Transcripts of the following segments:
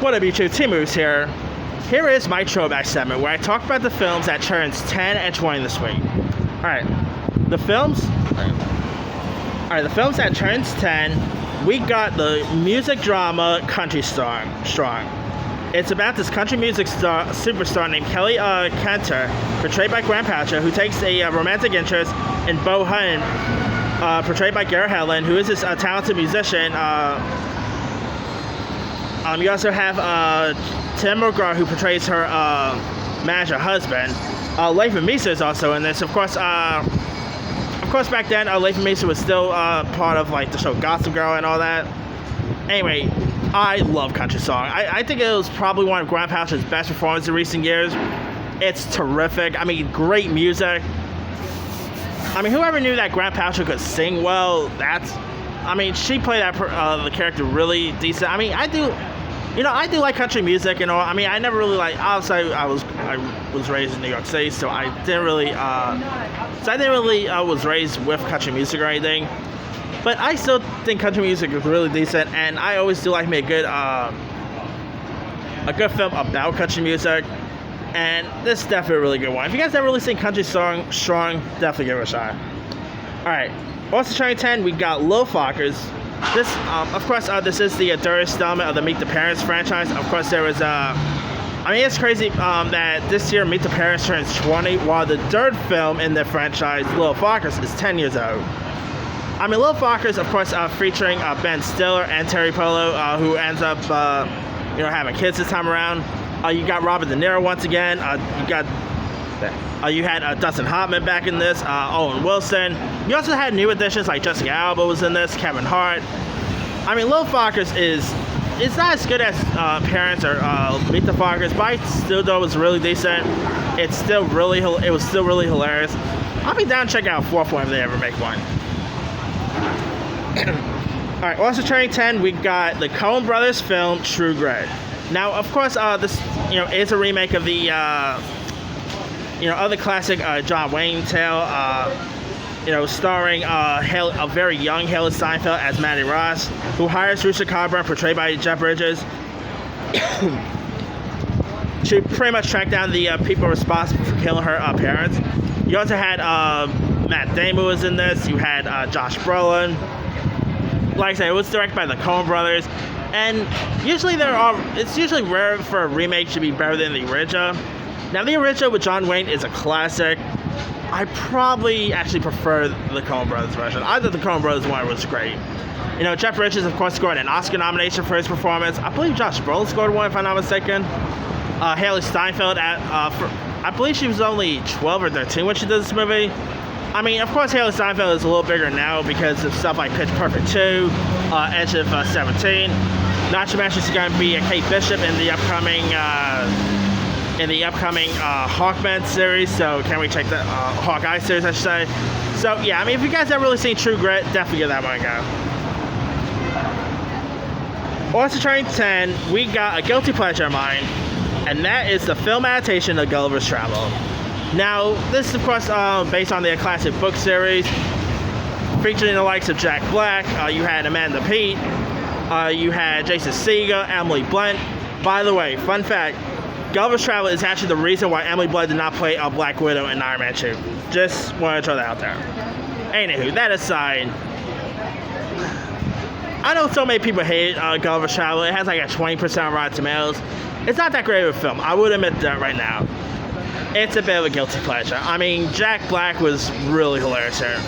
What up, YouTube? T-Moose here. Here is my throwback segment where I talk about the films that turns 10 and 20 this week. Alright, the films that turns 10, we got the music drama Country Strong. It's about this country music superstar named Kelly Kenter, portrayed by Graham Poucher, who takes a romantic interest in Bo Hun, portrayed by Garrett Hedlund, who is this talented musician. You also have Tim McGraw, who portrays her manager husband. Latham Misa is also in this. Of course, back then, Latham Misa was still part of like the show Gossip Girl and all that. Anyway, I love Country Song. I think it was probably one of Graham Poucher's best performances in recent years. It's terrific. I mean, great music. I mean, whoever knew that Graham Poucher could sing well, she played the character really decent. I mean, I do like country music and all. I mean, I never really obviously I was raised in New York City, so I didn't really was raised with country music or anything. But I still think country music is really decent, and I always do like me a good film about country music. And this is definitely a really good one. If you guys haven't really seen Country Strong, definitely give it a shot. Alright, also turning 10, we got Lil Fockers. This, this is the third installment of the Meet the Parents franchise. Of course, there was, it's crazy that this year Meet the Parents turns 20, while the third film in the franchise, Lil Fockers, is 10 years old. I mean, Lil Fockers, of course, featuring Ben Stiller and Terry Polo, who ends up, having kids this time around. You got Robert De Niro once again. You had Dustin Hoffman back in this. Owen Wilson. You also had new additions like Jessica Alba was in this. Kevin Hart. I mean, Lil Fockers it's not as good as Parents or Meet the Fockers, but I still thought it was really decent. It was still really hilarious. I'll be down to check out a fourth one if they ever make one. Alright, also turning 10, we got the Coen Brothers film True Grit. Now, of course, this is a remake of the other classic John Wayne tale. Starring a very young Haley Steinfeld as Maddie Ross, who hires Rooster Cogburn, portrayed by Jeff Bridges, to pretty much track down the people responsible for killing her parents. You also had Matt Damon was in this. You had Josh Brolin. Like I said, it was directed by the Coen Brothers, and it's usually rare for a remake to be better than the original. Now, the original with John Wayne is a classic. I probably actually prefer the Coen Brothers version. I thought the Coen Brothers one was great. Jeff Bridges, of course, scored an Oscar nomination for his performance. I believe Josh Brolin scored one, if I'm not mistaken. Haley Steinfeld, I believe she was only 12 or 13 when she did this movie. I mean, of course, Haley Steinfeld is a little bigger now because of stuff like Pitch Perfect 2, Edge of 17. Not to mention she's going to be a Kate Bishop in the upcoming Hawkman series. So can we check the Hawkeye series, I should say. So yeah, I mean, if you guys haven't really seen True Grit, definitely give that one a go. Also turning 10, we got a guilty pleasure of mine, and that is the film adaptation of Gulliver's Travel. Now, this is, of course, based on their classic book series, featuring the likes of Jack Black. You had Amanda Peet. You had Jason Segel, Emily Blunt. By the way, fun fact, Gulliver's Travel is actually the reason why Emily Blunt did not play a Black Widow in Iron Man 2. Just want to throw that out there. Anywho, that aside, I know so many people hate Gulliver's Travel. It has like a 20% on Rotten Tomatoes. It's not that great of a film. I would admit that right now. It's a bit of a guilty pleasure. I mean, Jack Black was really hilarious here.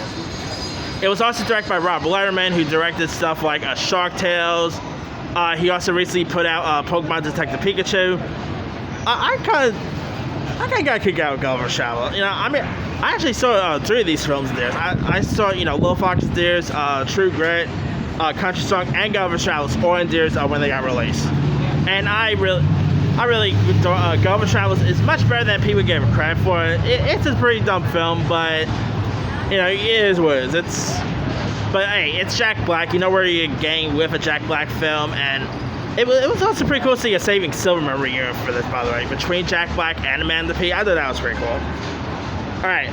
It was also directed by Rob Letterman, who directed stuff like Shark Tales. He also recently put out Pokemon Detective Pikachu. I kind of got a kick out of Gulliver's Travel. I actually saw 3 of these films in theirs. I saw, Lil Fox's theirs, True Grit, Country Song, and Gulliver's Travels all in theirs when they got released. And I really Gulliver's Travels is much better than people give it credit for. It's a pretty dumb film, but it is what it is. But hey, it's Jack Black. Where you're getting with a Jack Black film, and it was also pretty cool to see a Saving Silverman reunion for this, by the way, between Jack Black and Amanda Peet. I thought that was pretty cool. All right,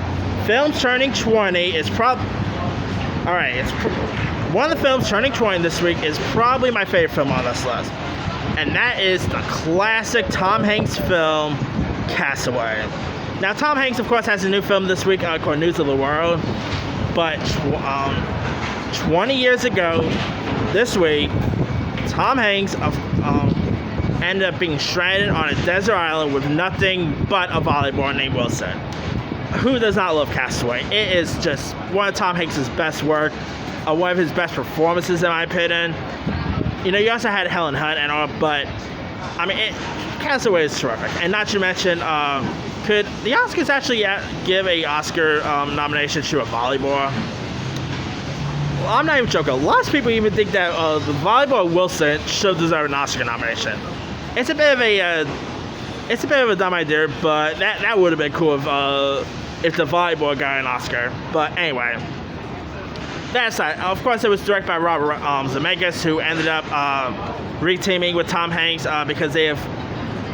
film turning 20 is one of the films turning 20 this week is probably my favorite film on this list. And that is the classic Tom Hanks film, Castaway. Now, Tom Hanks, of course, has a new film this week called News of the World. But 20 years ago, this week, Tom Hanks ended up being stranded on a desert island with nothing but a volleyball named Wilson. Who does not love Castaway? It is just one of Tom Hanks' best work, one of his best performances, in my opinion. You know, you also had Helen Hunt and all, but I mean, Castaway is terrific. And not to mention, could the Oscars actually give a Oscar nomination to a volleyball? Well, I'm not even joking. A lot of people even think that the volleyball Wilson should deserve an Oscar nomination. It's a bit of a dumb idea, but that would have been cool if the volleyball got an Oscar. But anyway, that aside, of course, it was directed by Robert Zemeckis, who ended up reteaming with Tom Hanks because they have.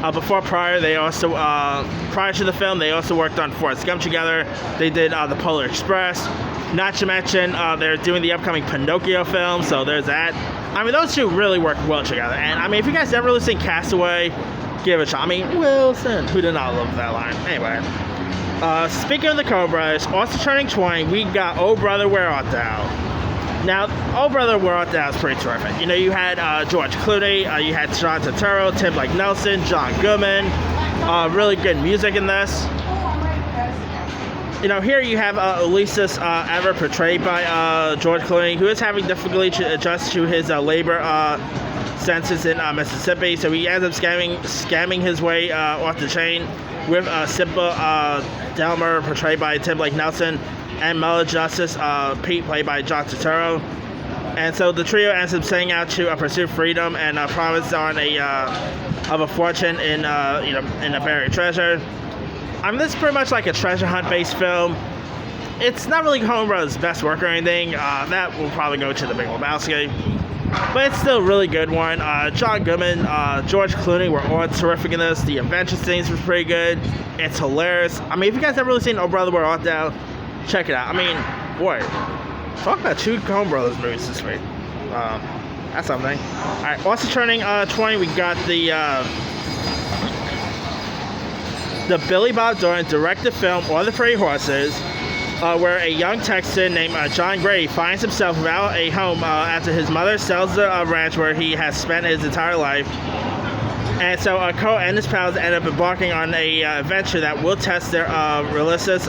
Prior to the film, they also worked on Forrest Gump together. They did The Polar Express. Not to mention, they're doing the upcoming Pinocchio film, so there's that. I mean, those two really work well together. And I mean, if you guys ever listen to Castaway, give it a shot. I mean, Wilson, who did not love that line? Anyway, speaking of the Coen Brothers, also turning 20, we got Oh Brother, Where Art Thou? Now, Oh Brother, Where Art Thou is pretty terrific. You know, you had George Clooney, you had John Turturro, Tim Blake Nelson, John Goodman, really good music in this. You know, here you have Ulysses Ever, portrayed by George Clooney, who is having difficulty to adjust to his labor census in Mississippi, so he ends up scamming his way off the chain with Sybil Delmer, portrayed by Tim Blake Nelson, and Mela Justice, Pete, played by John Turturro. And so the trio ends up setting out to pursue freedom and promise on a fortune in a buried treasure. I mean, this is pretty much like a treasure hunt based film. It's not really Coen Brothers' best work or anything. That will probably go to The Big Lebowski. But it's still a really good one. John Goodman, George Clooney were all terrific in this. The adventure scenes were pretty good. It's hilarious. I mean, if you guys have really seen Oh Brother, Where Art Thou, check it out. I mean, boy, talk about two Coen Brothers movies this week. That's something. Alright, also turning 20, we got the Billy Bob Thornton directed film, All the Pretty Horses, where a young Texan named John Grady finds himself without a home after his mother sells the ranch where he has spent his entire life. And so Cole and his pals end up embarking on a adventure that will test their relentless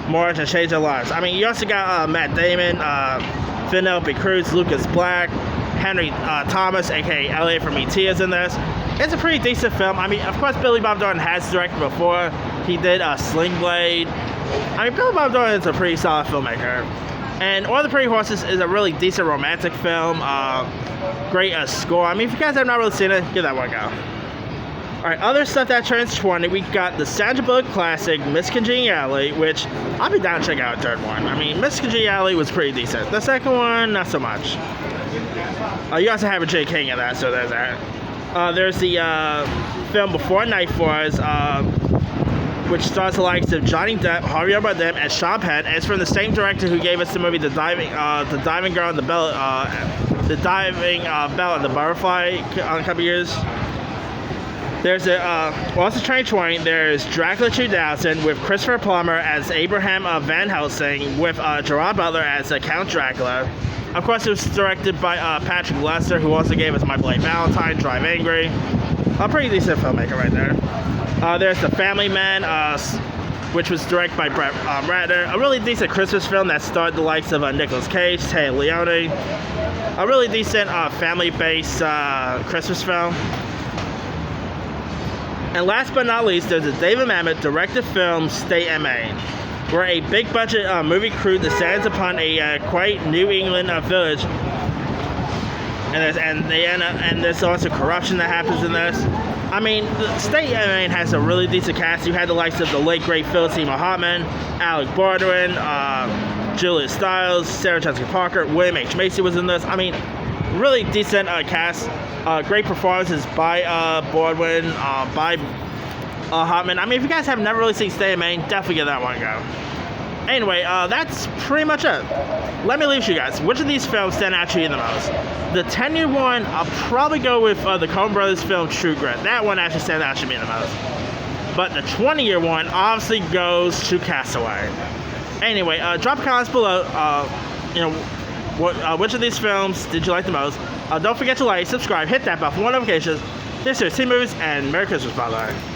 march and change their lives. I mean, you also got Matt Damon, Penelope Cruz, Lucas Black, Henry Thomas, aka Elliot from E.T. is in this. It's a pretty decent film. I mean, of course, Billy Bob Thornton has directed before. He did Sling Blade. I mean, Billy Bob Thornton is a pretty solid filmmaker. And All the Pretty Horses is a really decent romantic film. Great score. I mean, if you guys have not really seen it, give that one a go. Alright, other stuff that turns 20, we got the Sandra Bullock classic, Miss Congeniality, which I'll be down to check out the third one. I mean, Miss Congeniality was pretty decent. The second one, not so much. You also have a J. King in that, so there's that. There's the film Before Night Falls, which stars the likes of Johnny Depp, Javier Bardem, and Sean Penn. And it's from the same director who gave us the movie The Diving Girl and the Bell, The Diving Bell and the Butterfly a couple years. There's also turning 20, there's Dracula 2000 with Christopher Plummer as Abraham Van Helsing, with Gerard Butler as Count Dracula. Of course, it was directed by Patrick Lester, who also gave us My Bloody Valentine, Drive Angry. A pretty decent filmmaker right there. There's The Family Man, which was directed by Brett Ratner. A really decent Christmas film that starred the likes of Nicolas Cage, Taya Leone. A really decent family-based Christmas film. And last but not least, there's a David Mamet directed film, State and Maine, where a big-budget movie crew descends upon a quaint New England village, and there's also corruption that happens in this. I mean, the State and Maine has a really decent cast. You had the likes of the late great Philip Seymour Hoffman, Alec Baldwin, Julia Stiles, Sarah Jessica Parker, William H. Macy was in this. I mean, really decent cast. Great performances by Baldwin, by Hoffman. I mean, if you guys have never really seen Stay in Maine, definitely give that one a go. Anyway, that's pretty much it. Let me leave you guys. Which of these films stand out to you the most? The 10-year one, I'll probably go with the Coen Brothers film True Grit. That one actually stands out to me the most. But the 20-year one obviously goes to Castaway. Anyway, drop comments below. Which of these films did you like the most? Don't forget to like, subscribe, hit that bell for more notifications. This is T Movies, and Merry Christmas, by the way.